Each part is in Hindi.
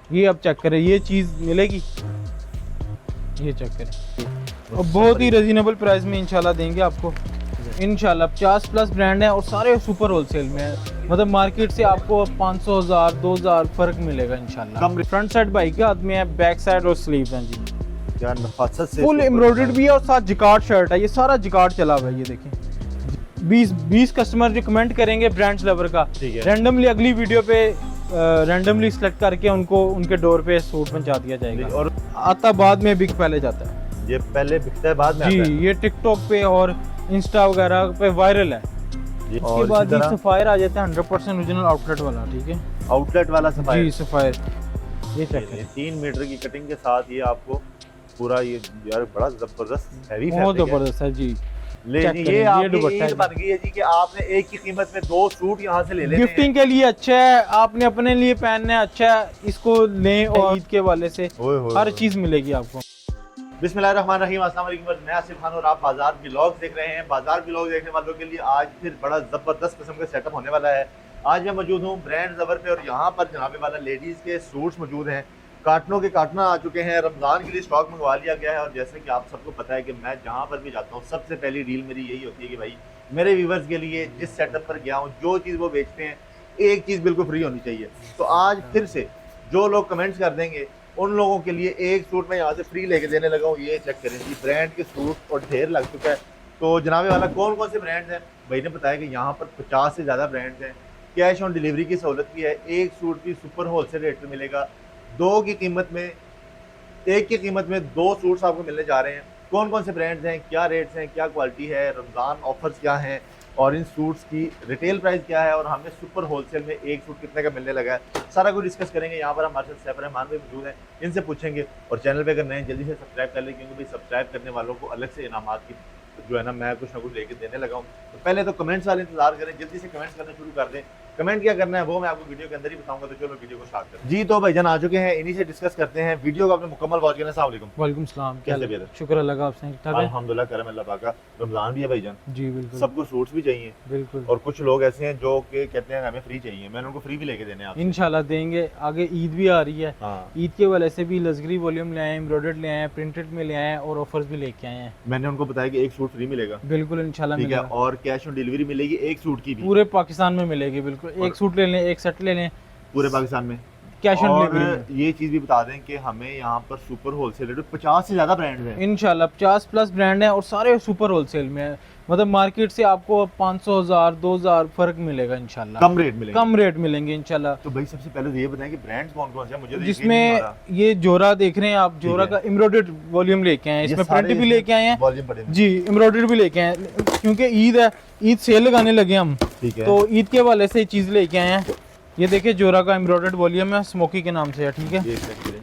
ये आप चेक करें, ये चीज़ मिलेगी, ये चेक करें। और बहुत ही रीजनेबल प्राइस में इंशाल्लाह देंगे आपको इंशाल्लाह। 50+ ब्रांड हैं और सारे सुपर होलसेल में है, मतलब मार्केट से आपको 500, 1000, 2000 फ़र्क मिलेगा इंशाल्लाह। फ्रंट साइड बाइक के हाथ में है, बैक साइड और स्लीव हैं जी। क्या नफासत से फुल एम्ब्रॉयडर्ड भी है और साथ जिकार्ड शर्ट है, ये सारा जिकार्ड चला हुआ है। ये देखें 20 कस्टमर जो कमेंट करेंगे ब्रांड्स लवर का, रैंडमली अगली वीडियो पे रैंडमली सेलेक्ट करके उनको उनके डोर पे सूट पहुंचा दिया जाएगा। और आता बाद में बिक पहले जाता है, ये पहले बिकता है बाद में जी। आता है। ये टिकटॉक पे और इंस्टा वगैरह पे वायरल है। उसके बाद ये सफायर आ जाता है 100% ओरिजिनल आउटलेट वाला, ठीक है, आउटलेट वाला सफायर जी सफायर। ये चेक करें, 3 मीटर की कटिंग के साथ ये आपको पूरा, ये यार बड़ा जबरदस्त हैवी बहुत फैब्रिक है। जबरदस्त है जी। ले चेक जी, करें, ये ये आपकी दुपट्टा ईद बन गई है जी कि आपने एक की कीमत में 2 सूट यहाँ से ले लेने हैं। गिफ्टिंग के लिए अच्छा है, आपने अपने लिए पहनना है, अच्छा है, इसको लें और ईद के वाले से हर चीज मिलेगी आपको। बिस्मिल्लाहिर्रहमानिर्रहीम, अस्सलाम वालेकुम। मैं आसिफ खान और आप बाजार व्लॉग देख रहे हैं। बाजार व्लॉग देखने वालों के लिए आज फिर बड़ा जबरदस्त किस्म का सेटअप होने वाला है। आज मैं मौजूद हूँ ब्रांड ज़बर पे और यहाँ पर जनाबे वाला लेडीज़ के सूट्स मौजूद हैं। काटनों के काटना आ चुके हैं, रमज़ान के लिए स्टॉक मंगवा लिया गया है। और जैसे कि आप सबको पता है कि मैं जहाँ पर भी जाता हूँ सबसे पहली डील मेरी यही होती है कि भाई मेरे व्यूवर्स के लिए जिस सेटअप पर गया हूँ, जो चीज़ वो बेचते हैं, एक चीज़ बिल्कुल फ्री होनी चाहिए। तो आज फिर से जो लोग कमेंट्स कर देंगे उन लोगों के लिए एक सूट मैं यहाँ से फ्री लेके देने लगा हूँ। ये चेक करें जी, ब्रांड के सूट और ढेर लग चुका है। तो जनाबे वाला कौन कौन से ब्रांड्स हैं, भाई ने बताया कि यहाँ पर 50 से ज़्यादा ब्रांड्स हैं। कैश ऑन डिलीवरी की सहूलत भी है। एक सूट की सुपर होलसेल रेट पे मिलेगा। एक की कीमत में 2 सूट्स आपको मिलने जा रहे हैं। कौन कौन से ब्रांड्स हैं, क्या रेट्स हैं, क्या क्वालिटी है, रमज़ान ऑफर्स क्या हैं और इन सूट्स की रिटेल प्राइस क्या है और हमें सुपर होलसेल में एक सूट कितने का मिलने लगा है, सारा कुछ डिस्कस करेंगे। यहाँ पर हमारे साथ सैफ रहमान भी मौजूद हैं, इनसे पूछेंगे। और चैनल पे अगर नए जल्दी से सब्सक्राइब कर लें, क्योंकि भाई सब्सक्राइब करने वालों को अलग से इनामात की जो है ना मैं कुछ ना कुछ लेके देने लगा हूँ। तो पहले तो कमेंट्स वाले इंतजार करें, जल्दी से कमेंट्स करना शुरू कर दें। कमेंट क्या करना है वो मैं आपको वीडियो के अंदर ही बताऊंगा। तो चलो वीडियो को स्टार्ट करें जी। तो भाईजान आ चुके हैं, इन्हीं से डिस्कस करते हैं। वीडियो को आपने मुकम्मल वॉच करना। अस्सलाम वालेकुम। वालेकुम सलाम, क्या कैसे बेहतर? शुक्र अल्लाह का, आपसे ठीक है? अल्हम्दुलिल्लाह, करम अल्लाह पाक का। रमजान भी है भाईजान जी बिल्कुल, सबको सूट्स भी चाहिए बिल्कुल। और कुछ लोग ऐसे हैं जो कि कहते हैं हमें फ्री चाहिए। मैंने उनको फ्री भी लेके देने हैं आपसे। इंशाल्लाह देंगे। आगे ईद भी आ रही है, ईद के वाले से भी लग्जरी वॉल्यूम ले आए हैं, एम्ब्रॉयडर्ड ले आए हैं, प्रिंटेड में ले आए हैं और ऑफर्स भी लेके आए हैं। मैंने उनको बताया कि एक सूट फ्री मिलेगा, बिल्कुल इंशाल्लाह ठीक है, मिलेगा। और कैश ऑन डिलीवरी मिलेगी एक सूट की भी, पूरे पाकिस्तान में मिलेगी। बिल्कुल, एक सूट ले लें, एक सेट ले लें, पूरे पाकिस्तान में कैश ऑन और डिलीवरी। ये चीज़ भी बता दें कि हमें यहाँ पर सुपर होलसेल रेट 50 से ज़्यादा ब्रांड्स हैं इंशाल्लाह। 50+ ब्रांड हैं और सारे सुपर होलसेल में है, मतलब मार्केट से आपको 500, 1000, 2000 फ़र्क मिलेगा इंशाल्लाह। कम रेट मिलेंगे, कम रेट मिलेंगे इंशाल्लाह। तो भाई सबसे पहले तो ये बताएं कि ब्रांड्स कौन कौन से हैं। मुझे तो जिसमें ये जोरा देख रहे हैं आप, जोरा का एम्ब्रॉयडर्ड वॉल्यूम लेके आए हैं, इसमें प्रिंट भी लेके आए हैं वॉल्यूम बड़े जी, एम्ब्रॉयडर्ड भी लेके आए हैं क्योंकि ईद है, ईद सेल लगाने लगे हम, ठीक है। तो ईद के वाले से चीज़ लेके आए हैं। ये देखिए जोरा का एम्ब्रॉयडर्ड वॉल्यूम है, स्मोकी के नाम से है, ठीक है।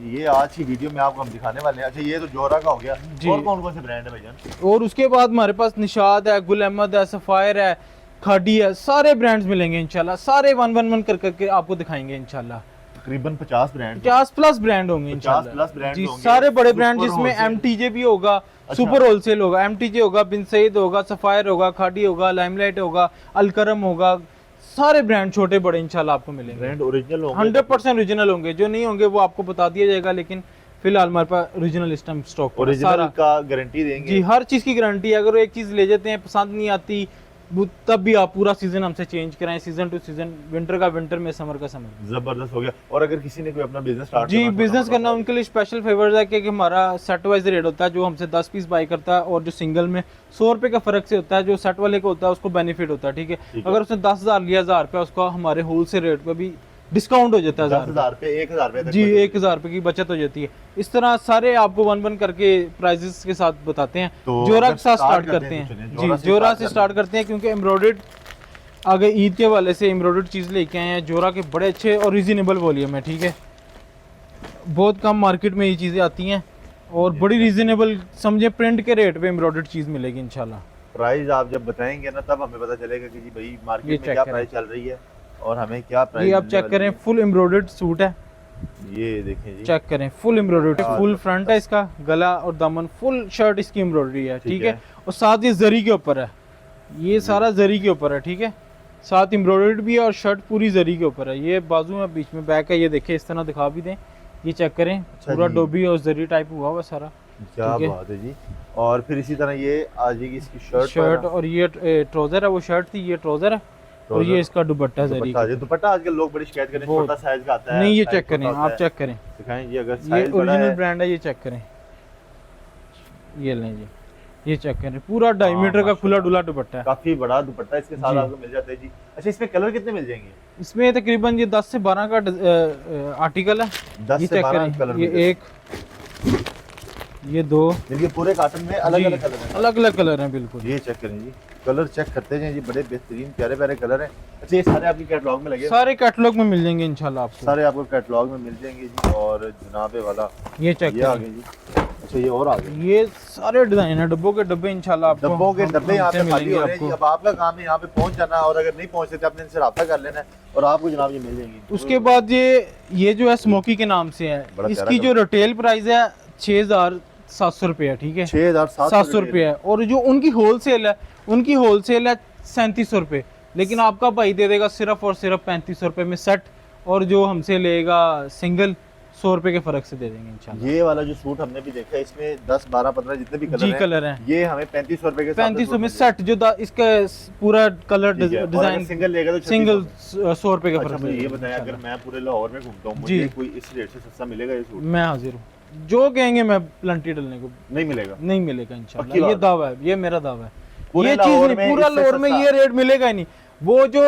ये आज की वीडियो में आपको हम दिखाने वाले हैं। अच्छा, ये तो जोरा का हो गया जी। और कौन कौन से ब्रांड है भाईजान? और उसके बाद हमारे पास निशाद है, गुल अहमद है, सफायर है, खाडी है, सारे ब्रांड्स मिलेंगे इंशाल्लाह। सारे वन करके आपको दिखाएंगे इंशाल्लाह। तकरीबन 50 ब्रांड, 50+ ब्रांड होंगे इंशाल्लाह जी। सारे बड़े ब्रांड जिसमें MTJ भी होगा, सुपर होलसेल होगा, MTJ होगा, बिन सईद होगा, सफायर होगा, खाडी होगा, लाइमलाइट होगा, अलकरम होगा, सारे ब्रांड छोटे बड़े इंशाल्लाह आपको मिलेंगे। ब्रांड ओरिजिनल होंगे, 100% ओरिजिनल होंगे। जो नहीं होंगे वो आपको बता दिया जाएगा, लेकिन फिलहाल हमारे पास ओरिजिनल स्टम स्टॉक ओरिजिनल का गारंटी देंगे जी। हर चीज़ की गारंटी है। अगर एक चीज़ ले जाते हैं पसंद नहीं आती तब भी आप पूरा सीजन हमसे चेंज कराएं, सीजन टू सीजन, विंटर का विंटर में, समर का समर। जबरदस्त हो गया। और अगर किसी ने कोई अपना बिजनेस स्टार्ट जी बिजनेस करना, उनके लिए स्पेशल फेवर्स है कि हमारा सेट वाइज रेट होता है। जो हमसे 10 पीस बाई करता है और जो सिंगल में 100 रुपये का फर्क से होता है, जो सेट वाले को होता है उसको बेनिफिट होता है, ठीक है। अगर उसने 10,000 लिया, 1000 रुपया, उसका हमारे होलसेल रेट पे भी डिस्काउंट हो जाता है। 10,000 पे 1,000 रुपये जी, 1,000 रुपये की बचत हो जाती है। इस तरह सारे आपको वन करके प्राइजेस के साथ बताते हैं। तो जोरा के साथ स्टार्ट करते हैं जी, जोरा से स्टार्ट करते हैं क्योंकि एम्ब्रॉयडर्ड आगे ईद के वाले से एम्ब्रॉयडर्ड चीज़ लेके आए हैं। जोरा के बड़े अच्छे और रीजनेबल वॉल्यूम है, ठीक है। बहुत कम मार्केट में ये चीज़ें आती हैं और बड़ी रीजनेबल समझे प्रिंट के रेट पे एम्ब्रॉयडर्ड चीज़ मिलेगी इंशाल्लाह। प्राइस आप जब बताएंगे ना तब हमें पता चलेगा कि जी भाई मार्केट में क्या प्राइस चल रही है और हमें क्या प्राइस। ये आप चेक करें, फुल एम्ब्रॉयडर्ड सूट है, ये देखें जी, चेक करें, फुल एम्ब्रॉयडर्ड, फुल फ्रंट है इसका, गला और दामन फुल शर्ट इसकी एम्ब्रॉयडरी है, ठीक है। और साथ ये जरी के ऊपर है, ये सारा जरी के ऊपर है, ठीक है। साथ एम्ब्रॉयडर्ड भी है और शर्ट पूरी जरी के ऊपर है। ये बाजू में बीच में बैक है, ये देखिए इस तरह दिखा भी दें, ये चेक करें, अच्छा पूरा जी। डोबी और जरी टाइप हुआ हुआ सारा। क्या ठीक है। बात है जी। और फिर इसी तरह ये आ जाएगी इसकी शर्ट शर्ट और ये ट्राउजर है, वो शर्ट थी, ये ट्राउजर है और ये इसका दुपट्टा जरी दुपट्टा का। दुपट्टा आजकल लोग बड़ी शिकायत करते हैं, बहुत। छोटा साइज का आता है। नहीं ये साइज चेक करें, छोटा होता आप है। चेक करें, दिखाएं जी, अगर ये साइज बड़ा ओरिजिनल है। ब्रांड है, ये चेक करें, ये लें जी, ये चेक करें, पूरा डायमीटर का खुला माशाल्लाह। डुला दुपट्टा है। काफी बड़ा दुपट्टा इसके साथ जी। आपको मिल जाता है जी। अच्छा, इसमें कलर कितने मिल जाएंगे? इसमें तकरीबन ये 10 से 12 का आर्टिकल है। 10 ये से चेक 12 करें, कलर ये मिल जाते हैं। एक, ये दो, जिनके पूरे कार्टन में अलग अलग कलर हैं। अलग अलग कलर हैं बिल्कुल। ये चेक करें जी, कलर चेक करते जाएं जी, बड़े बेहतरीन प्यारे प्यारे कलर हैं। अच्छा, ये सारे आपके कैटलॉग में लगे हैं? सारे कैटलॉग में मिल जाएंगे इंशाल्लाह आपको। सारे आपको कैटलॉग में मिल जाएंगे जी। और जनाबे वाला ये चेक ये आ करें, गए जी। अच्छा, ये और आ गए। ये सारे डिजाइन है, डब्बों के डब्बे इंशाल्लाह आपको डब्बों के डब्बे यहाँ पे हमसे खाली मिलेंगे हो रहे हैं जी। आपको। अब आपका काम है यहाँ पे पहुँच जाना, और अगर नहीं पहुँच सकते आपने इनसे रब्ता कर लेना है और आपको जनाब ये मिल जाएंगी। उसके बाद ये जो है स्मोकी के नाम से है, बड़ा इसकी प्यारा जो रिटेल प्राइस है 6,700 रुपये है, ठीक है, 6,700 रुपये है। और जो उनकी होलसेल है, उनकी होलसेल है 3700 रुपये, लेकिन आपका भाई दे देगा सिर्फ और सिर्फ 3500 रुपये में सेट, और जो हमसे लेगा सिंगल 100 रुपये के फर्क से दे देंगे इंशाल्लाह। ये वाला जो सूट हमने भी देखा है, इसमें 10 12 15 जितने भी जी कलर कलर हैं, ये हमें 3500 रुपए के 3500 में सेट, जो इसका पूरा कलर डिजाइन सिंगल लेगा तो सिंगल 100 रुपये के अच्छा, फर्क से मुझे दे ये देंगे बताया, अगर इंशाल्लाह। मैं पूरे लाहौर में घूमता हूँ, जी। मुझे कोई इस रेट से सस्ता मिलेगा ये सूट? मैं हाजिर हूँ, जो कहेंगे मैं प्लंटी डलने को नहीं मिलेगा। नहीं मिलेगा पक्की इंशाल्लाह, ये बात। दावा है, ये मेरा दावा है। पूरे ये चीज लाहौर नहीं, में पूरा इससे लाहौर में सस्ता? ये रेट मिलेगा ही नहीं। वो जो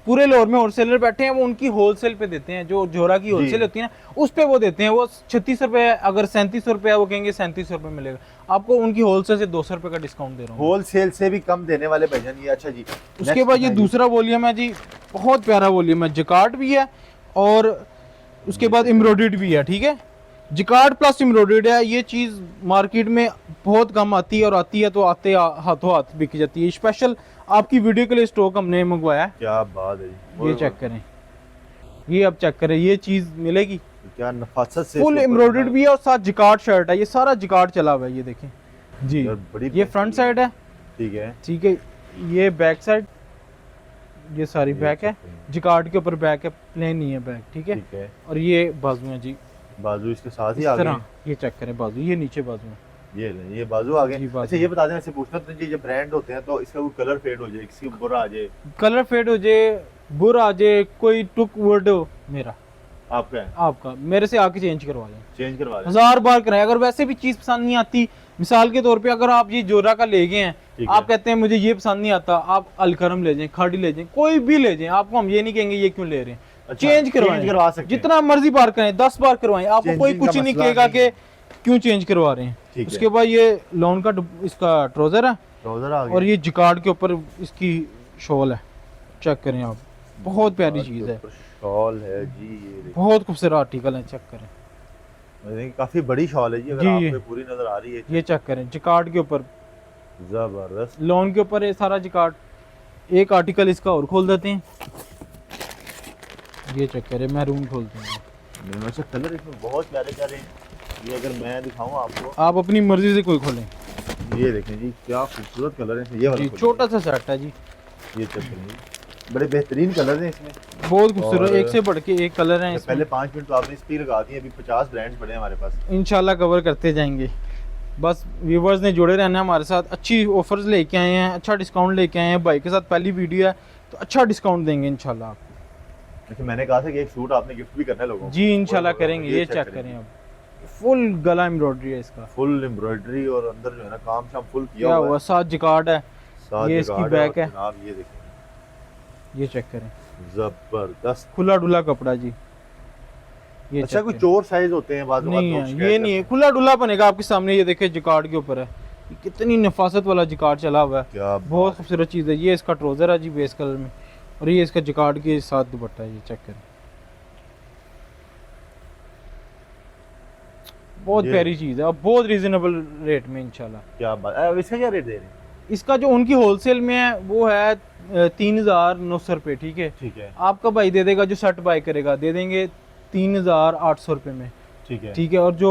पूरे लाहौर में होलसेलर बैठे हैं, वो उनकी होलसेल पे देते हैं, जो जोरा की होलसेल होती है ना, उस पे वो देते हैं। वो 36 रुपए, अगर 3700 रुपये है, वो कहेंगे 3700 रुपये मिलेगा आपको, उनकी होलसेल से 200 रुपये का डिस्काउंट दे रहा हूँ। होलसेल से भी कम देने वाले भाईजान ये। अच्छा जी, उसके बाद ये दूसरा वॉल्यूम है जी, बहुत प्यारा वॉल्यूम है, जिकार्ड भी है और उसके बाद एम्ब्रॉयडर्ड भी है, ठीक है, जिकार्ड प्लस एम्ब्रॉयडर्ड है। ये चीज़ मार्केट में बहुत कम आती है, और आती है तो आते हाथों हाथ बिक जाती है। स्पेशल आपकी वीडियो के लिए स्टॉक हमने मंगवाया है। क्या बात है जी। ये चेक करें, ये अब चेक करें, ये चीज़ मिलेगी क्या नफासत से फुल एम्ब्रॉयडर्ड भी है, और साथ जिकार्ड शर्ट है, ये सारा जिकार्ड चला हुआ है, ये देखें जी। यार, बड़ी ये फ्रंट साइड है, ठीक है। ठीक है, ये बैक साइड, ये सारी बैक है, जिकार्ड के ऊपर बैक है, प्लेन नहीं है बैक, ठीक है। ठीक है, और ये बाजू है जी, बाजू इसके साथ ही इस आ गए। तरह ये चेक करें बाजू, ये नीचे बाजू है। ये बाजू आ जी, गए। बाजू। अच्छा, ये बता दें, ऐसे पूछना तो जी, जब ब्रांड होते हैं तो इसका कोई कलर फेड हो जाए, किसी को बुरा आ जाए? कलर फेड हो जाए, बुरा आ जाए, कोई टुक वर्ड हो मेरा आपका है, आपका, मेरे से आके चेंज करवा लें, चेंज करवा दें। 1000 बार कराएं। अगर वैसे भी चीज़ पसंद नहीं आती, मिसाल के तौर पे अगर आप ये जोरा का ले गए हैं, ठीक आप है। कहते हैं मुझे ये पसंद नहीं आता, आप अलकरम ले जाएं, खाड़ी ले जाएं, कोई भी ले जाएं, आपको हम ये नहीं कहेंगे ये क्यों ले रहे हैं, अच्छा, चेंज करवाएं, चेंज करवा सकते हैं। जितना मर्जी बार करें, 10 बार करवाएं, आपको कोई Changing का कुछ नहीं मसला कहेगा नहीं कि क्यों चेंज करवा रहे हैं। ठीक है। उसके बाद ये लॉन का इसका ट्राउजर है, ट्राउजर आ गए। और ये जिकार्ड के ऊपर इसकी शॉल है, चेक करें आप, बहुत प्यारी चीज़ है, शॉल है जी, ये देखिए। बहुत खूबसूरत आर्टिकल है, चेक करें, काफी बड़ी शॉल है जी, अगर जी, आपको पूरी नजर आ रही है। ये चेक करें, जिकार्ड के ऊपर, जबरदस्त। लॉन के ऊपर ये सारा जिकार्ड। एक आर्टिकल इसका और खोल देते हैं, ये चेक करें, मैरून खोलते हैं, अच्छा, कलर इसमें बहुत प्यारे प्यारे हैं। ये अगर मैं दिखाऊं आपको, आप अपनी मर्जी से कोई खोलें ये देखें जी, क्या खूबसूरत कलर है। ये वाला जी, खोलिए। छोटा सा सेट है जी, ये चेक करें जी, बड़े बेहतरीन कलर हैं इसमें। बहुत खूबसूरत, और- एक से बढ़ के एक कलर है तो इसमें। पहले 5 मिनट तो आपने इस पे लगा दिए, अभी 50 ब्रांड्स पड़े हैं हमारे पास। इंशाल्लाह कवर करते जाएंगे, बस व्यूवर्स ने जुड़े रहना है हमारे साथ, अच्छी ऑफर्स लेके आए हैं, अच्छा डिस्काउंट लेके आए हैं, भाई के साथ पहली वीडियो है तो अच्छा डिस्काउंट देंगे इंशाल्लाह आपको। अच्छा, मैंने कहा था कि एक सूट आपने गिफ्ट भी करना है लोगों को। जी इंशाल्लाह वो- करेंगे, ये चेक करें आप, फुल गला एम्ब्रॉयडरी है इसका, फुल एम्ब्रॉयडरी, और अंदर जो है ना काम शाम फुल किया क्या हुआ हुआ, है। साथ जिकार्ड है, साथ ये इसकी जगाड़ बैक और है। जनाब ये देखें, ये चेक करें, जबरदस्त। खुला डुला कपड़ा जी, ये अच्छा, check कुछ करें। चोर साइज होते हैं बाद नहीं है, ये नहीं है, खुला डुला बनेगा आपके सामने, ये देखिए जिकार्ड के ऊपर है, ये कितनी नफासत वाला जिकार्ड चला हुआ है, क्या बहुत खूबसूरत चीज़ है। ये इसका ट्राउजर है जी बेस कलर में, और ये इसका जिकार्ड के साथ दुपट्टा है, ये चेक करें, बहुत ये- प्यारी चीज़ है, और बहुत रीजनेबल रेट में इंशाल्लाह। क्या बात। अब इसका क्या रेट दे रहे हैं? इसका जो उनकी होलसेल में है वो है 3,900 रुपये, ठीक है, ठीक है। आपका भाई दे देगा जो सेट बाय करेगा, दे देंगे 3,800 रुपये में, ठीक है। ठीक है, और जो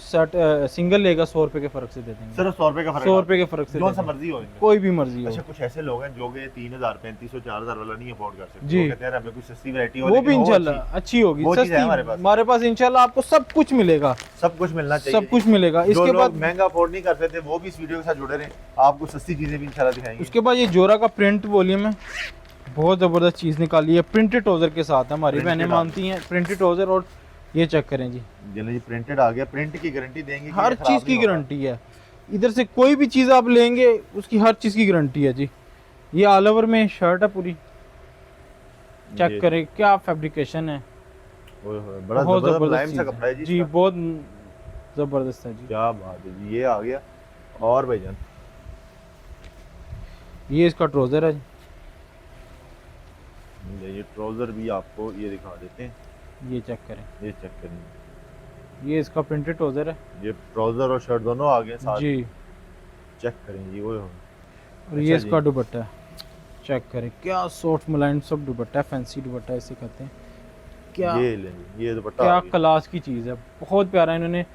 सेट सिंगल लेगा 100 रुपए के फर्क से दे देंगे। सिर्फ 100 रुपए का फर्क 100 रुपए के फर्क से जो दे सा देंगे। मर्जी हो इनमें। कोई भी मर्जी हो। अच्छा, कुछ ऐसे लोग हैं जो कि 3000 3500 4000 वाला नहीं अफोर्ड कर सकते, जी। वो कहते हैं हमें कुछ सस्ती वैरायटी हो, वो लेकिन भी हो इंशाल्लाह अच्छी। अच्छी होगी, वो चीज़ है सस्ती। हमारे पास इंशाल्लाह आपको सब कुछ मिलेगा, सब कुछ मिलना चाहिए, सब कुछ मिलेगा। जो इसके लोग बाद महंगा अफोर्ड नहीं कर सकते वो भी इस वीडियो के साथ जुड़े रहे, आपको सस्ती चीजें भी इंशाल्लाह दिखाएंगे। उसके बाद ये जोरा का प्रिंट वॉल्यूम है, बहुत ज़बरदस्त चीज़ निकाली है, प्रिंटेड ट्राउज़र के साथ है, हमारी Printed बहनें मानती हैं प्रिंटेड ट्राउज़र। और ये चेक करें जी, जी प्रिंटेड आ गया, प्रिंट की गारंटी देंगे कि हर ये खराब चीज़ की नहीं होगा। गारंटी है। इधर से कोई भी चीज़ आप लेंगे उसकी हर चीज़ की गारंटी है जी। ये ऑल ओवर में शर्ट है पूरी, चेक जी। करें क्या फैब्रिकेशन है, ओए होए, बड़ा बहुत जबरदस्त ज़बरदस्त मुलायम सा चीज़ कपड़ा है है जी जी, इसका। बहुत ज़बरदस्त है जी। क्या बात है जी, ये आ गया। और भाईजान ये इसका ट्राउज़र है जी, ये ट्राउजर भी आपको ये दिखा देते हैं, ये चेक करें, ये चेक करें, ये इसका प्रिंटेड ट्राउज़र है ये ट्राउजर और शर्ट दोनों आ गए साथ। जी। चेक करें जी, ओए होए। और ये अच्छा इसका जी। दुपट्टा है, चेक करें क्या सॉफ्ट मुलायम सब दुपट्टा है, फैंसी दुपट्टा इसे कहते हैं। क्या ये ले, ये दुपट्टा क्या आ गया। क्लास की चीज़ है, बहुत प्यारा। इन्होंने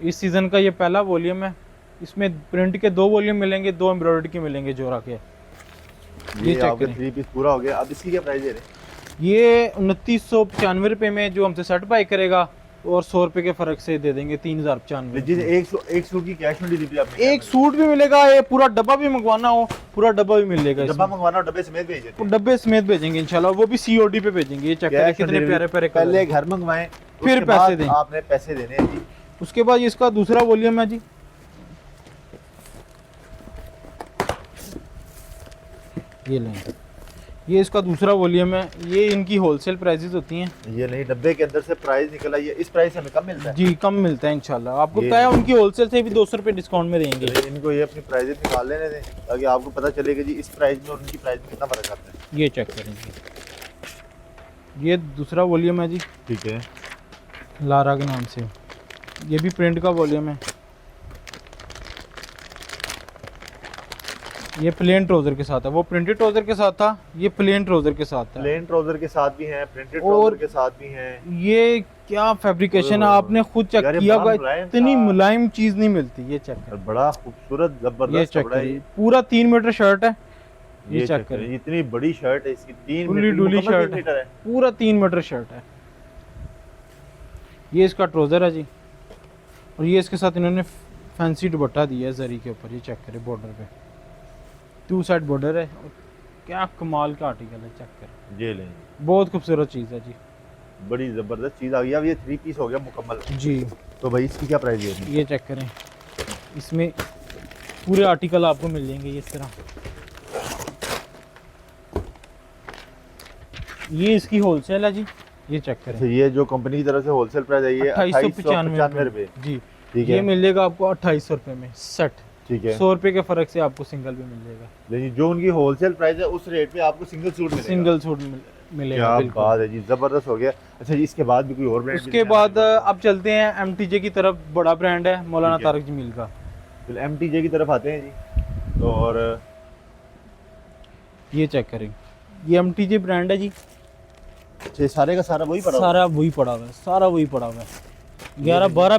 इस सीज़न का ये पहला वॉल्यूम है, इसमें प्रिंट के 2 वॉल्यूम मिलेंगे, 2 एम्ब्रॉयडरी के मिलेंगे जोरा के। ये चेक आपका करें। 3 पीस पूरा हो गया। अब इसकी क्या प्राइस दे रहे हैं? ये 2995 रुपये में जो हमसे सेट बाई करेगा, और 100 रुपये के फ़र्क से दे देंगे 3095। जी, एक सूट की कैश ऑन डिलीवरी आपने एक सूट भी मिलेगा, ये पूरा डब्बा भी मंगवाना हो पूरा डब्बा भी मिलेगा डब्बा इसमें। मंगवाना और डब्बे समेत भेज देते हैं। डब्बे समेत भेजेंगे इंशाल्लाह, वो भी COD पे भेजेंगे। ये चेक करें कैश ऑन कितने डिलीवरी। प्यारे प्यारे कलर पहले हैं। घर मंगवाएं, फिर उसके पैसे बाद दें। आपने पैसे देने हैं जी। उसके बाद इसका दूसरा वॉल्यूम है जी, ये लेंगे, ये इसका दूसरा वॉल्यूम है। ये इनकी होलसेल प्राइसेस होती हैं ये नहीं, डब्बे के अंदर से प्राइस निकल आई है, इस प्राइस से हमें कम मिलता है जी, कम मिलता है इंशाल्लाह। आपको ये पता है उनकी होलसेल से भी 200 रुपये डिस्काउंट में देंगे। तो इनको ये अपनी प्राइस निकाल लेने दें ताकि आपको पता चले कि जी इस प्राइस में और उनकी प्राइस में कितना फर्क आता है। ये चेक करेंगे, ये दूसरा वॉल्यूम है जी, ठीक है, लारा के नाम से। ये भी प्रिंट का वॉल्यूम है। ये प्लेन ट्राउजर के साथ है, वो प्रिंटेड ट्राउजर के साथ था, ये प्लेन ट्राउजर के साथ है। प्लेन ट्राउजर के साथ भी हैं, प्रिंटेड और ट्राउजर के साथ भी हैं। ये क्या फैब्रिकेशन है, आपने खुद चेक यार ये किया बड़ा होगा, मुलायम इतनी सा- मुलायम चीज नहीं मिलती। ये चेक और करें, बड़ा खूबसूरत ये जबरदस्त चेक कपड़ा है करें, पूरा 3 मीटर शर्ट है। ये चेक करें, करें, इतनी बड़ी शर्ट है इसकी, 3 फुल्ली मीटर डुली मुकम्मल शर्ट 3 मीटर है। पूरा 3 मीटर शर्ट है। ये इसका ट्राउजर है जी, और ये इसके साथ इन्होंने फैंसी दुपट्टा दिया है जरी के ऊपर। ये चेक करें, बॉर्डर पे 2 साइड बॉर्डर है, और क्या कमाल का आर्टिकल है, चेक करें, ये लें, बहुत खूबसूरत चीज़ है जी। बड़ी जबरदस्त चीज आ गई। अब ये 3 पीस हो गया मुकम्मल। जी, तो भाई इसकी क्या प्राइस है? ये चेक करें, इसमें पूरे आर्टिकल आपको मिल जाएंगे इस तरह। ये इसकी होलसेल है जी, ये चेक अच्छा, करें, ये जो कंपनी की तरफ से होलसेल प्राइस है ये 2895 रुपए। जी। ठीक ये है, मिलेगा आपको 2800 रुपये में सेट। ठीक है। 100 रुपये के फर्क से आपको सिंगल भी मिल जाएगा, लेकिन जो उनकी होलसेल प्राइस है उस रेट पे आपको सिंगल सूट मिलेगा। सिंगल सूट मिलेगा। क्या बिल्कुल। बात है जी, जबरदस्त हो गया। अच्छा जी, इसके बाद भी कोई और ब्रांड? उसके बाद अब चलते हैं MTJ की तरफ, बड़ा ब्रांड है मौलाना ठीक है। तारक जमील का। MTJ की तरफ आते हैं जी। तो और ये चेक करें, ये MTJ ब्रांड है जी, अच्छा, सारे का सारा वही पड़ा हुआ सारा वही पड़ा हुआ है, सारा वही पड़ा हुआ है। 11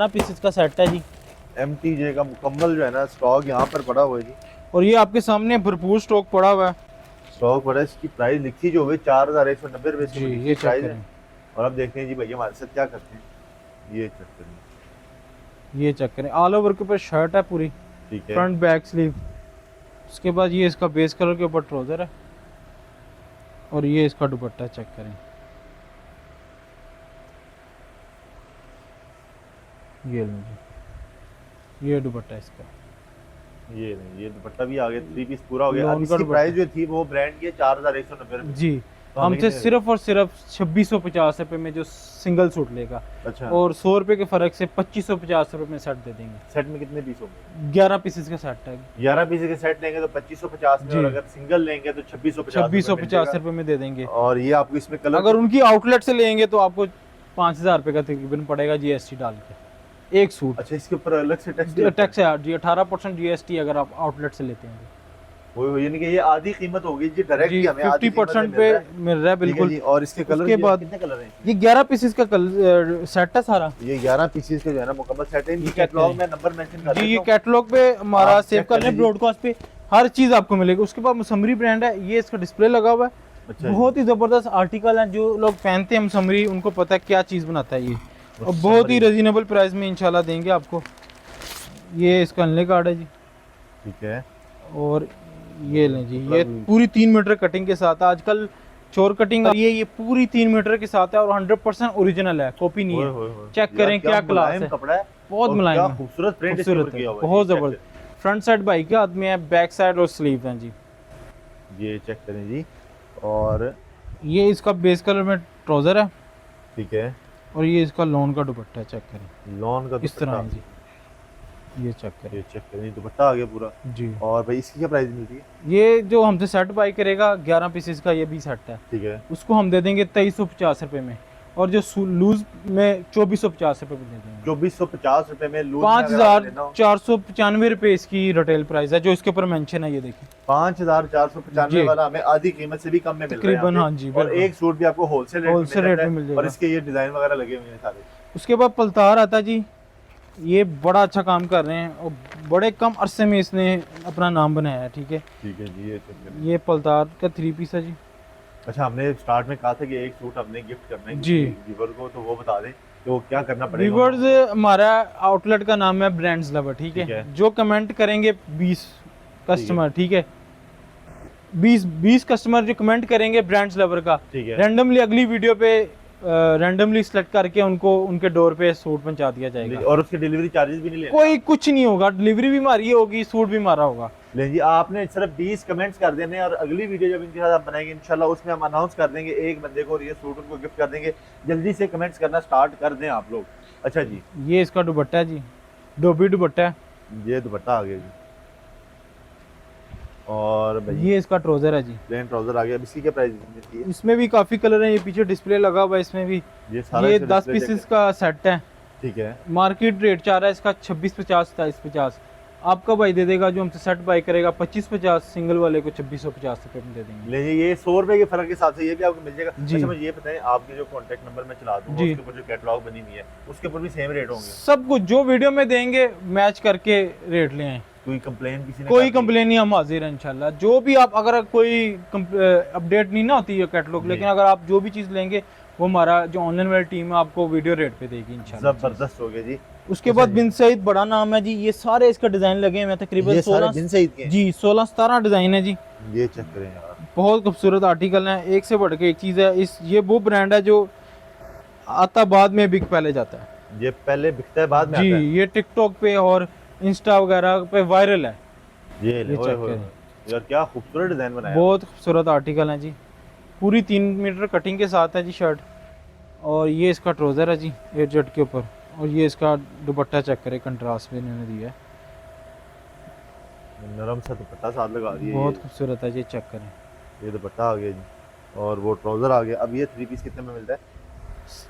पीसेस का सेट है जी। है। MTJ का मुकम्मल जो है ना स्टॉक यहाँ पर पड़ा हुआ है जी। और ये आपके सामने भरपूर स्टॉक पड़ा हुआ है स्टॉक पड़ा है, इसकी प्राइस लिखी जो हुई 4190 रुपए जी। ये चेक प्राइस है। करें, और अब देखते हैं जी भैया हमारे साथ क्या करते हैं। ये चेक करें, ये चेक करें, ऑल ओवर के ऊपर शर्ट है पूरी, ठीक है। Front back sleeve. उसके बाद ये इसका बेस कलर के ऊपर ट्राउजर है, और ये इसका दुपट्टा चेक करें, ये लो जी, ये दुपट्टा इसका। ये नहीं, ये दुपट्टा भी आ गया, 3 पीस पूरा हो गया। लॉन अब का इसकी दुपट्टा। प्राइस जो थी वो ब्रांड की है 4190 रुपए। जी, तो हमें हमसे कितने- सिर्फ और सिर्फ 2650 रुपए में जो सिंगल सूट लेगा, अच्छा, और 100 रुपए के फर्क से 2550 रुपए में सेट दे देंगे। सेट में कितने पीस होंगे? 11 पीसेस का सेट है, 11 पीस के सेट लेंगे तो 2550 में, जी। और अगर सिंगल लेंगे तो 2650 2650 रुपए में दे देंगे। और ये आपको इसमें कलर अगर उनकी आउटलेट से लेंगे तो आपको 5000 रुपए का तकरीबन पड़ेगा GST डाल के एक सूट। अच्छा, इसके ऊपर अलग से टैक्स टैक्स है जी, 18% GST अगर आप आउटलेट से लेते हैं वो यानी कि ये आधी कीमत होगी जी, डायरेक्ट जी, हमें आधी 50% पे मिल रहा है बिल्कुल। जी। और इसके कलर उसके बाद कितने कलर हैं? ये 11 पीसेस का सेट है सारा। ये 11 पीसेस का जो है ना मुकम्मल सेट है। इनकी ये कैटलॉग कहते में नंबर मेंशन कर जी, देता ये हूं, कैटलॉग पे हमारा आप सेव चेक कर कर लें, लीजिए। ब्रॉडकास्ट पे हर चीज़ आपको मिलेगी। उसके बाद मुसम्मरी ब्रांड है, ये इसका डिस्प्ले लगा हुआ है। अच्छा जी। बहुत ही ज़बरदस्त आर्टिकल है, जो लोग पहनते हैं मुसम्मरी उनको पता है क्या चीज़ बनाता है ये। और बहुत ही मुसम्मरी। रिजनेबल प्राइस में इंशाल्लाह देंगे आपको। ये इसका अनले कार्ड है जी। ठीक है। और ये लें जी, ये पूरी 3 मीटर कटिंग के साथ है। आजकल चोर कटिंग ये पूरी 3 मीटर के साथ है और 100% ओरिजिनल है, कॉपी नहीं ओए है। होए होए। चेक यार करें क्या क्लास मुलायम है, कपड़ा है बहुत और मुलायम क्या है, खूबसूरत प्रिंट इसके ऊपर खूबसूरत किया है, हुआ है। बहुत ये चेक ज़बरदस्त। फ्रंट साइड बाइक के हाथ में है, बैक साइड और स्लीव हैं जी। करें। ये चेक करें जी। और ये इसका बेस कलर में ट्राउज़र है ठीक है। और ये इसका लॉन का दुपट्टा है, चेक करें लॉन का इस तरह दुपट्टा। है जी। ये चेक करें ये चेक करें, दुपट्टा आ गया पूरा। जी। और भाई इसकी क्या प्राइस मिलती है? ये जो हमसे सेट बाई करेगा 11 पीसेस का, ये भी सेट है, ठीक है। उसको हम दे देंगे 2350 रुपये में। और जो लूज में 2450 रुपये में दे देंगे। 2450 रुपए में लूज में अगर आपने लेना हो 5495 रुपए इसकी रिटेल प्राइस है, जो इसके ऊपर मेंशन है, ये देखिए 5495 जी। वाला हमें आधी कीमत से भी कम में मिल रहा है तकरीबन। यहाँ हाँ पे। जी, और बिल्कुल एक सूट भी आपको होलसेल होलसेल रेट में मिल और जाएगा। इसके ये डिजाइन वगैरह लगे हुए हैं सारे। उसके बाद पलतार आता है जी, ये बड़ा अच्छा काम कर रहे हैं और बड़े कम अरसे में इसने अपना नाम बनाया है। ठीक है, ठीक है जी। ये check करें। ये पलतार का 3 पीस है जी। अच्छा, हमने स्टार्ट में कहा था कि एक सूट हमने गिफ्ट करना है जी। व्यूअर को, तो वो बता दें कि वो क्या करना पड़ेगा। व्यूवर्स, हमारा आउटलेट का नाम है ब्रांड्स लवर। ठीक ठीक है, है। जो कमेंट करेंगे 20 कस्टमर, ठीक है, 20 कस्टमर जो कमेंट करेंगे ब्रांड्स लवर का, ठीक है। रैंडमली अगली वीडियो पे रैंडमली सेलेक्ट करके उनको उनके डोर पे सूट पहुंचा दिया जाएगा। और उसके डिलीवरी चार्जेस भी नहीं लेने। कोई कुछ नहीं होगा, डिलीवरी भी हमारी होगी, सूट भी हमारा होगा। ले जी, आपने सिर्फ 20 कमेंट्स कर देने और अगली वीडियो जब इनके साथ आप बनाएंगे इंशाल्लाह उसमें हम अनाउंस कर देंगे एक बंदे को और ये सूट उनको गिफ्ट कर देंगे। जल्दी से कमेंट्स करना स्टार्ट कर दें आप लोग। अच्छा जी। ये इसका दुपट्टा है जी, डोबी दुपट्टा है। ये दुपट्टा आ गया जी। और भाई ये इसका ट्राउजर है जी। प्लेन ट्राउजर आ गया। अब इसकी क्या प्राइस मिलती है? इसमें भी काफी कलर है, ये पीछे डिस्प्ले लगा हुआ है, इसमें भी ये सारा ये इसका 10 display पीसेस check का सेट है। ठीक है। मार्केट रेट चाह रहा है इसका 2650 2750। आपका भाई दे देगा जो हमसे सेट बाई करेगा 2550, सिंगल वाले को 2650 रुपये में दे देंगे। ले जी, ये 100 रुपए के फर्क के हिसाब से ये भी आपको मिल जाएगा। जी। अच्छा मुझे ये बताएं, आपके जो कॉन्टैक्ट नंबर मैं चला दूंगा जी। उसके ऊपर जो कैटलॉग बनी हुई है उसके ऊपर भी सेम रेट होंगे? सब कुछ जो वीडियो में देंगे मैच करके रेट ले आए। कोई कंप्लेन किसी ने कोई कर दी? कंप्लेन नहीं, हम हाजिर हैं इंशाल्लाह। जो भी आप, अगर कोई अपडेट नहीं ना होती है कैटलॉग, जी। लेकिन अगर आप जो भी चीज़ लेंगे वो हमारा जो ऑनलाइन वाली टीम है आपको वीडियो रेट पे देगी इंशाल्लाह। जबरदस्त हो गया जी। उसके बाद बिन सईद बड़ा नाम है जी, ये सारे इसका डिजाइन लगे हुए हैं, तकरीबन ये सारे 16 दिन से के हैं। जी 16-17 डिजाइन है जी। ये चेक करें यार। बहुत खूबसूरत आर्टिकल है, एक से बढ़ के एक चीज़ है। ये वो ब्रांड है जो आता बाद में बिक पहले जाता है ये पहले बिकता है बाद में जी। आता है। ये टिकटॉक पे और इंस्टा वगैरह पे वायरल है। ये ले, ये ओए check होए करें। होए। यार क्या खूबसूरत डिजाइन बनाया है। बहुत खूबसूरत आर्टिकल है जी, पूरी 3 मीटर कटिंग के साथ है जी शर्ट। और ये इसका ट्राउज़र है जी एयरजेट के ऊपर। और ये इसका दुपट्टा चेक करें, कंट्रास्ट में इन्होंने दिया है, नरम सा दुपट्टा साथ लगा दिया। बहुत खूबसूरत है जी, चेक करें। ये दुपट्टा आ गया जी और वो ट्राउजर आ गया। अब ये 3 पीस कितने में मिलता है?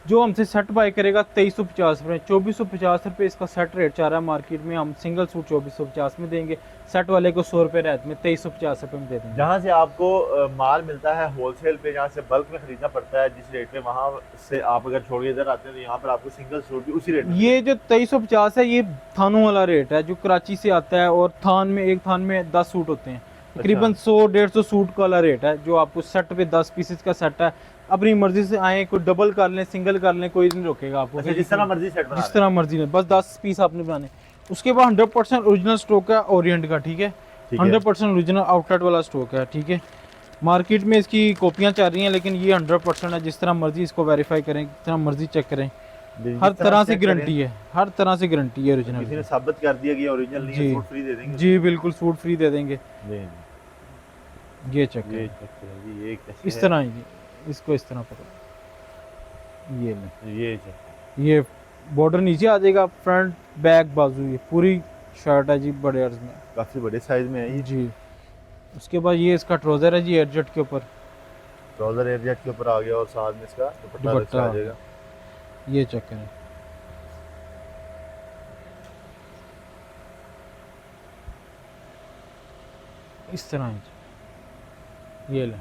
जो हमसे सेट बाय करेगा 2350 रुपये, 2450 रुपये इसका सेट रेट चाह रहा है मार्केट में। हम सिंगल सूट 2450 में देंगे, सेट वाले को 100 रुपये रेट में 2350 रुपये में दे देंगे। जहाँ से आपको माल मिलता है होलसेल पे, जहाँ से बल्क में खरीदना पड़ता है जिस रेट में, वहाँ से आप अगर छोड़ के इधर आते हैं तो यहाँ पर आपको सिंगल सूट भी उसी रेट में। ये जो 2350 है ये थानों वाला रेट है, जो कराची से आता है। और थान में, एक थान में 10 सूट होते हैं, तकरीबन 100-150 सूट का वाला रेट है, जो आपको सेट पे 10 पीसेस का सेट है। अपनी मर्जी से आए, कोई डबल कर लें, सिंगल कर लें, कोई नहीं रोकेगा आपको। अच्छा, जिस तरह मर्जी सेट बना जिस तरह मर्जी लें, बस 10 पीस आपने बनाने। उसके बाद 100% ओरिजिनल स्टॉक है ओरिएंट का। ठीक है, 100% ओरिजिनल आउटलेट वाला स्टॉक है। ठीक है, मार्केट में इसकी कॉपियाँ चल रही हैं, लेकिन ये 100% है। जिस तरह मर्जी इसको वेरीफाई करें, जिस तरह मर्जी चेक करें, हर तरह से गारंटी है, हर तरह से गारंटी है ओरिजिनल। किसी ने साबित कर दिया कि ओरिजिनल नहीं है, सूट फ्री दे देंगे। जी बिल्कुल, सूट फ्री दे देंगे। ये चेक ये करें, ये कैसे इस तरह ही, इसको इस तरह पकड़ो, ये ले, ये ये बॉर्डर नीचे आ जाएगा, फ्रंट बैक बाजू, ये पूरी शर्ट है जी, बड़े अर्ज में, काफी बड़े साइज में है ये जी। उसके बाद ये इसका ट्राउजर है जी एयरजेट के ऊपर, ट्राउजर एयरजेट के ऊपर आ गया और साथ में इसका दुपट्टा आ जाएगा। ये चेक करें, इस तरह है जी। ये ले,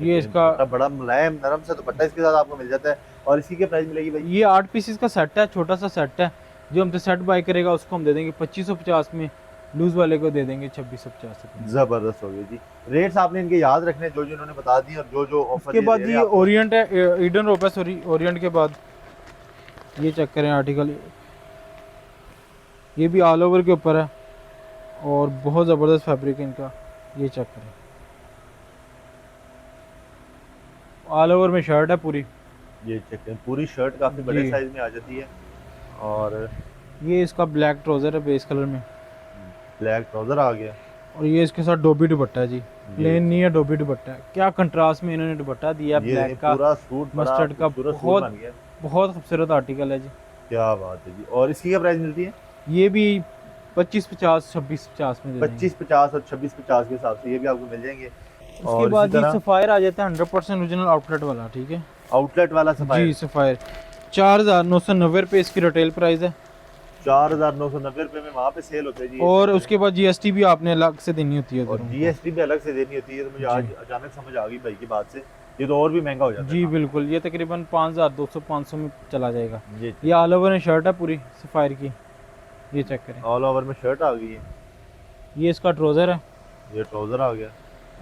ये इसका बड़ा मुलायम नरम सा दुपट्टा इसके साथ आपको मिल जाता है। और इसी के प्राइस मिलेगी भाई? ये 8 पीसेस का सेट है, छोटा सा सेट है। जो हमसे सेट बाय करेगा उसको हम दे देंगे 2550 में, लूज वाले को दे देंगे 2650 में। जबरदस्त हो गया जी। रेट्स आपने इनके याद रखने जो जो इन्होंने बता दी और जो जो ऑफर के बाद ये ओरिएंट है, ईडन रोप है सॉरी, ओरिएंट के बाद ये चेक करें आर्टिकल, ये भी ऑल ओवर के ऊपर है और बहुत ज़बरदस्त फैब्रिक है इनका। ये चेक करें, ऑल ओवर में शर्ट है पूरी। ये चेक करें, पूरी शर्ट काफी बड़े साइज में आ जाती है। और ये इसका ब्लैक ट्राउजर है बेस कलर में, ब्लैक ट्राउजर आ गया। और ये इसके साथ डोबी दुपट्टा है जी, प्लेन नहीं है, डोबी दुपट्टा है। क्या कंट्रास्ट में इन्होंने दुपट्टा दिया ब्लैक का, पूरा सूट मस्टर्ड का, बहुत खूबसूरत आर्टिकल है जी। क्या बात है जी। और इसकी क्या प्राइस मिलती है? ये भी 2550 2650 में 2550 और 2650 के हिसाब से ये भी आपको मिल जाएंगे। उसके बाद ये सफायर आ जाता है 100% ओरिजिनल आउटलेट वाला, ठीक है, आउटलेट वाला सफायर जी। सफायर 4990 रुपये इसकी रिटेल प्राइस है, 4990 रुपए में वहाँ पे सेल होते हैं जी। और उसके बाद जीएसटी भी आपने अलग से देनी होती है। और जीएसटी भी अलग से देनी होती है। तो मुझे आज अचानक समझ आ गई भाई की बात से, ये तो और भी महंगा हो जाता है जी। बिल्कुल, ये तकरीबन 5200-500 में चला जाएगा। जी। ये ऑल ओवर में शर्ट है पूरी सफायर की, ये चेक करें, ऑल ओवर में शर्ट आ गई है। ये इसका ट्राउजर है, ये ट्राउजर आ गया।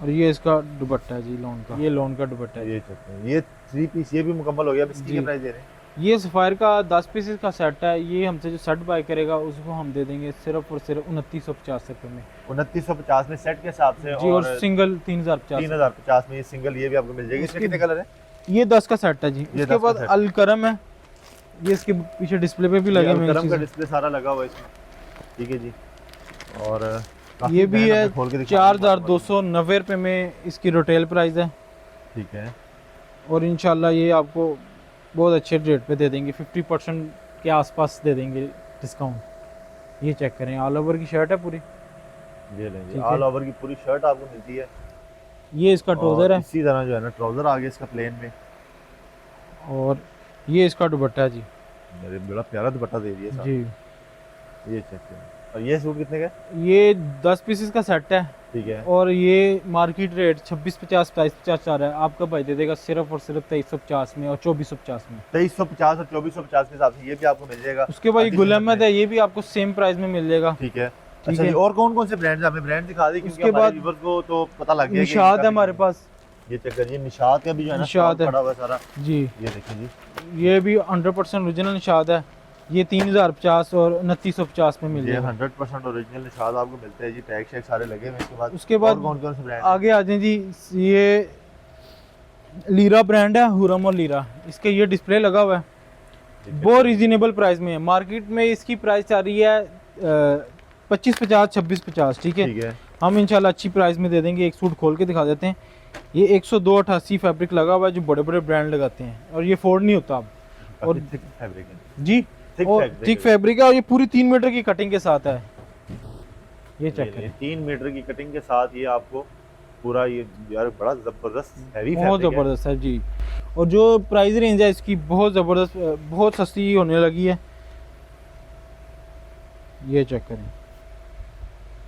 और ये इसका दुपट्टा है जी लोन का, ये लोन का दुपट्टा है। ये चेक करें, ये 3 पीस ये भी मुकम्मल हो गया। अब इसकी क्या प्राइस दे रहे हैं? ये सफायर का 10 पीसेस का सेट है। ये हमसे जो सेट बाय करेगा उसको हम दे देंगे सिर्फ और सिर्फ 2950 रुपये में, 2950 में सेट के हिसाब से जी। और सिंगल 3050 में ये सिंगल ये भी आपको मिल जाएगी। इसके कितने कलर है? ये 10 का सेट है जी। इसके बाद अलकरम है, ये इसके पीछे डिस्प्ले पे भी लगे हुए हैं, अलकरम का डिस्प्ले सारा लगा हुआ है इसमें, ठीक है जी। और ये भी है 4290 रुपये में इसकी रिटेल प्राइस है, ठीक है। और इंशाल्लाह ये आपको बहुत अच्छे रेट पे दे देंगे, 50% के आसपास दे देंगे डिस्काउंट। ये चेक करें, ऑल ओवर की शर्ट है पूरी, ये लेंगे ऑल ओवर की पूरी शर्ट आपको मिलती है। ये इसका ट्राउजर है, इसी तरह जो है ना ट्राउजर आ गया इसका प्लेन में, और ये इसका दुपट्टा है जी। मेरे बड़ा प्यारा दुपट्टा दे दिया साहब जी। ये चेक करें। और ये सूट कितने का? ये 10 पीसेस का सेट है, ठीक है। और ये मार्केट रेट 2650 2250 आ रहा है, आपका भाई दे देगा सिर्फ और सिर्फ 2350 में और 2450 में। 2350 और 2450 के हिसाब से ये भी आपको मिल जाएगा। उसके बाद गुल अहमद है, ये भी आपको सेम प्राइस में मिल जाएगा, ठीक है। अच्छा जी, और कौन कौन से ब्रांड्स आपने ब्रांड दिखा दी? क्योंकि उसके बाद व्यूअर्स को तो पता लग गया। निशात है हमारे पास, ये चेक करिए, निशात का भी जो है ना निशात है पड़ा हुआ सारा जी। ये देखिए जी, ये भी 100% ओरिजिनल निशात है, ये 3050 और 2950 में मिल जाएगा। 100% ओरिजिनल निशात आपको मिलते हैं जी। टैग शैग सारे लगे हुए हैं। उसके बाद कौन कौन से ब्रांड आगे आ जाए जी, ये लीरा ब्रांड है, हुरम और लीरा, इसके ये डिस्प्ले लगा हुआ है, बहुत रीजनेबल प्राइस में है। मार्केट में इसकी प्राइस आ रही है 2550 2650, ठीक है। हम इंशाल्लाह अच्छी प्राइस में दे देंगे। एक सूट खोल के दिखा देते हैं, ये 102-88 फैब्रिक लगा हुआ है जो बड़े बड़े ब्रांड लगाते हैं, और ये फोल्ड नहीं होता अब, और फैब्रिक है जी, थिक फैब्रिक है, और ये पूरी 3 मीटर की कटिंग के साथ है। ये चेक करें, 3 मीटर की कटिंग के साथ ये आपको पूरा, ये यार बड़ा जबरदस्त हैवी बहुत जबरदस्त है जी। और जो प्राइस रेंज है इसकी बहुत जबरदस्त, बहुत सस्ती होने लगी है। ये चेक करें,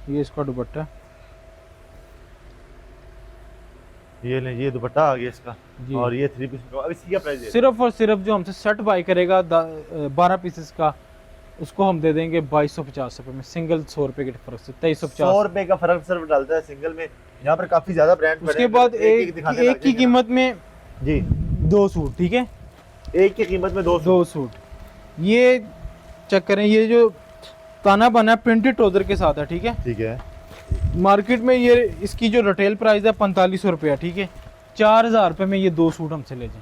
ये इसका दुपट्टा, ये ले, ये दुपट्टा आ गया इसका, और ये 3 पीस। अब इसकी क्या प्राइस है? सिर्फ और सिर्फ जो हमसे सेट बाय करेगा 12 पीसेस का, उसको हम दे देंगे 2250 रुपये में, सिंगल 100 रुपये के फर्क से 2350। 100 रुपये का फर्क सिर्फ डालता है सिंगल में। यहाँ पर काफी ज्यादा ब्रांड। उसके बाद एक की कीमत में जी 2 सूट, ठीक है, एक की कीमत में 2 सूट। ये चेक करें, ये जो ताना बना प्रिंटेड ट्राउजर के साथ है, ठीक है, ठीक है। मार्केट में ये इसकी जो रिटेल प्राइस है 4500 रुपया, ठीक है। 4000 रुपये में ये 2 सूट हमसे ले जाए,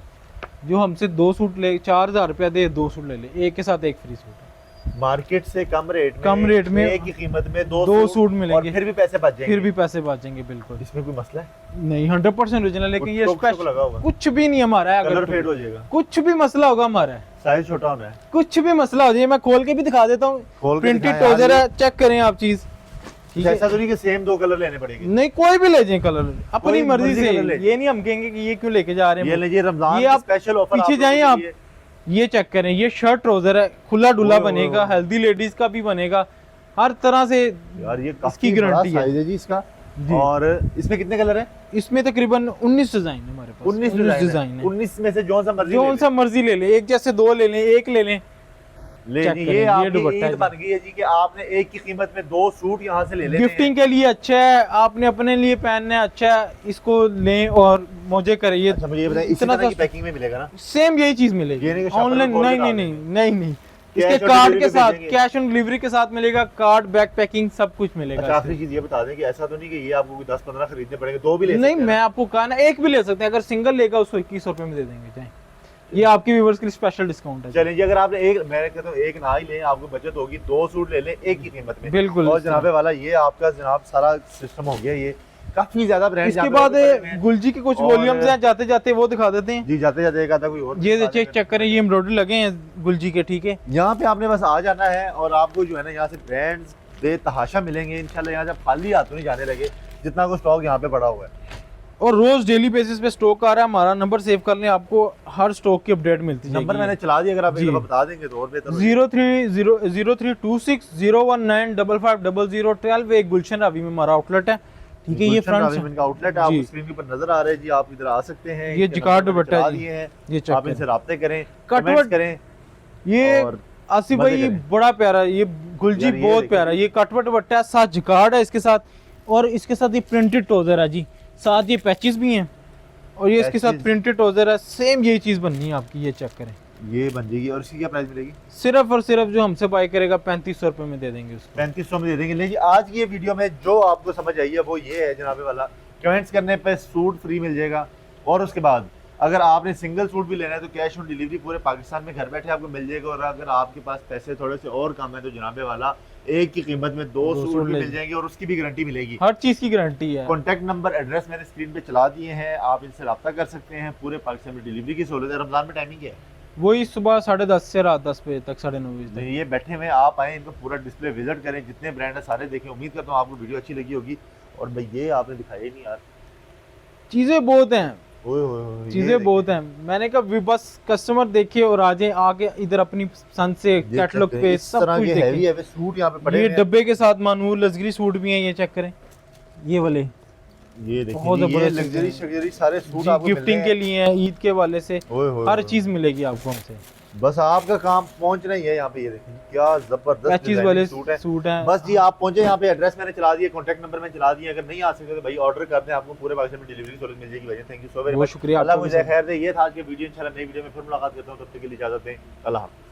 जो हमसे 2 सूट ले 4000 रुपया दे 2 सूट ले ले, एक के साथ एक फ्री सूट है। मार्केट से कम रेट में एक की कीमत में 2 सूट मिलेंगे, और फिर भी पैसे बच जाएंगे। फिर भी पैसे बचेंगे, बिल्कुल। इसमें कोई मसला है नहीं, 100% ओरिजिनल, लेकिन ये स्पेशल कुछ भी नहीं हमारा है। कलर फेड हो जाएगा, कुछ भी मसला होगा हमारा, साइज छोटा होना है, कुछ भी मसला हो जाए, मैं खोल के भी दिखा देता हूँ, प्रिंटेड ट्राउजर है, चेक करें आप चीज। ऐसा तो नहीं कि सेम 2 कलर लेने पड़ेंगे, नहीं, कोई भी ले जाए कलर अपनी मर्जी से। ये नहीं हम कहेंगे कि ये क्यों लेके जा रहे हैं। ये लीजिए रमजान की स्पेशल ऑफर। पीछे जाइए आप, ये चेक करें, ये शर्ट ट्राउजर है, खुला डुला बनेगा, हेल्दी लेडीज का भी बनेगा, हर तरह से यार ये इसकी गारंटी है जी इसका। जी। और इसमें कितने कलर हैं? इसमें तकरीबन 19 डिजाइन है हमारे पास। 19 डिजाइन है। 19 में से जो सा मर्जी जो सा मर्जी ले ले, एक जैसे 2 ले लें, एक ले लें। ले चेक जी। करें, ये ये आपकी दुपट्टा ईद है बन गई है जी कि आपने एक की कीमत में 2 सूट यहाँ से ले लेने गिफ्टिंग के लिए अच्छा है, आपने अपने लिए पहनना है, अच्छा है, इसको लें और मौजे करें। ये अच्छा मुझे ये बताइए, इसी तरह की पैकिंग में मिलेगा ना? सेम यही चीज मिलेगी ये नहीं कि शॉपर ऑनलाइन। को नहीं कॉल नहीं करा नहीं नहीं नहीं, कैश इसके ऑन कार्ड डिलीवरी के पे साथ, भेजेंगे? कैश ऑन डिलीवरी के साथ मिलेगा, कार्ड, बैक पैकिंग सब कुछ मिलेगा। अच्छा आखिरी चीज ये बता दें कि ऐसा तो नहीं कि ये आपको 10-15 खरीदने पड़ेंगे, 2 भी ले नहीं, सकते हैं मैं आपको कहा ना, एक भी ले सकते हैं। अगर सिंगल लेगा उसको 2100 रुपए में दे देंगे। चाहे ये आपके व्यूवर्स के लिए स्पेशल डिस्काउंट है। चलें जी, अगर आपने एक, मैं कहता हूँ एक ना ही लें, आपको बचत होगी, 2 सूट ले लें एक की कीमत में। बिल्कुल। और जनाबे वाला ये आपका जनाब सारा सिस्टम हो गया। ये काफी ज्यादा ब्रांड। इसके बाद गुलजी के कुछ वॉल्यूम्स हैं, जाते जाते वो दिखा देते हैं। जी जाते जाते एक आधा कोई और ये चेक करें, ये एम्ब्रॉयडरी लगे हैं गुलजी के, ठीक है। यहाँ पे आपने बस आ जाना है और आपको जो है ना यहाँ से ब्रांड्स बेतहाशा मिलेंगे इंशाल्लाह। यहाँ जब खाली हाथों नहीं जाने लगे, जितना को स्टॉक यहाँ पे पड़ा हुआ है और रोज डेली बेसिस पे स्टॉक आ रहा है। हमारा नंबर सेव कर लें, आपको हर स्टॉक की अपडेट मिलती है। नंबर मैंने चला दिया, अगर आप एक दफा बता देंगे तो और बेहतर होगा। 032601950012 एक गुलशन रावी में हमारा आउटलेट है, ठीक है। ये फ्रंट इनका आउटलेट है, आपको स्क्रीन के ऊपर नजर आ रहा है जी। आप इधर आ सकते हैं। ये जिकार्ड दुपट्टा है जी, ये चेक आप इनसे राब्ते करें, कटवर्क कमेंट्स करें। ये और आसिफ भाई ये बड़ा प्यारा, ये गुलजी यार ये बहुत देखिए। प्यारा। ये कटवर्क दुपट्टा है, साथ जिकार्ड है इसके साथ, और इसके साथ ये प्रिंटेड ट्राउजर है जी, साथ ये पैचेस भी हैं और ये इसके साथ प्रिंटेड ट्राउजर है। सेम यही चीज बननी है आपकी। ये चेक करें, ये बन जाएगी। और इसकी क्या प्राइस मिलेगी? सिर्फ और सिर्फ जो हमसे बाय करेगा 3500 रुपए में दे देंगे उसको। 3500 में दे देंगे। ले जी, आज की ये वीडियो में जो आपको समझ आई है वो ये है जनाबे वाला, कमेंट्स करने पे सूट फ्री मिल जाएगा। और उसके बाद अगर आपने सिंगल सूट भी लेना है तो कैश ऑन डिलीवरी पूरे पाकिस्तान में घर बैठे आपको मिल जाएगा। और अगर आपके पास पैसे थोड़े से और कम है तो जनाबे वाला एक की कीमत में 2 सूट भी मिल जाएंगे और उसकी भी गारंटी मिलेगी। हर चीज की गारंटी है। कॉन्टैक्ट नंबर, एड्रेस मैंने स्क्रीन पे चला दिए हैं, आप इनसे रब्ता कर सकते हैं। पूरे पाकिस्तान में डिलीवरी की सहूलत है। रमजान में टाइमिंग क्या है? वही सुबह 10:30 से रात 10 बजे तक, 9:30 बजे तक। ये बैठे हुए आप आए, इनको पूरा डिस्प्ले विजिट करें, जितने ब्रांड है सारे देखें। उम्मीद करता हूँ आपको वीडियो अच्छी लगी होगी। और भाई ये आपने दिखाया ही नहीं यार, चीजें बहुत हैं, ओए चीजें बहुत हैं। मैंने कहा बस कस्टमर देखे और आ जाए, आके इधर अपनी पसंद से कैटलॉग पे सब कुछ देखें। हेवी हेवी सूट यहाँ पे पड़े ये हैं। डब्बे के साथ मानूर लग्जरी सूट भी हैं, ये चेक करें। ये वाले ये बहुत देखिए, ये जबरदस्त लग्जरी शग्जरी सारे सूट जी, आपको मिल गिफ्टिंग रहे के हैं। लिए हैं, ईद के वाले से ओए हर चीज मिलेगी आपको हमसे। बस आपका काम पहुंचना ही है यहाँ पे। ये देखिए क्या जबरदस्त पैचेस वाले सूट है। हैं। बस जी आप पहुंचे यहाँ पे, एड्रेस मैंने चला दिया, कॉन्टैक्ट नंबर मैंने चला दिया। अगर नहीं आ सकते तो भाई ऑर्डर कर दें, आपको पूरे पाकिस्तान में डिलीवरी सहूलत मिल जाएगी। भाई थैंक यू सो वेरी बहुत मच, शुक्रिया अल्लाह आपका मुझे भी। खैर दे। ये था आज के वीडियो, इंशाल्लाह नई वीडियो में फिर मुलाकात करता हूँ, तब तक के लिए इजाजत दें। अल्लाह हाफ़िज़।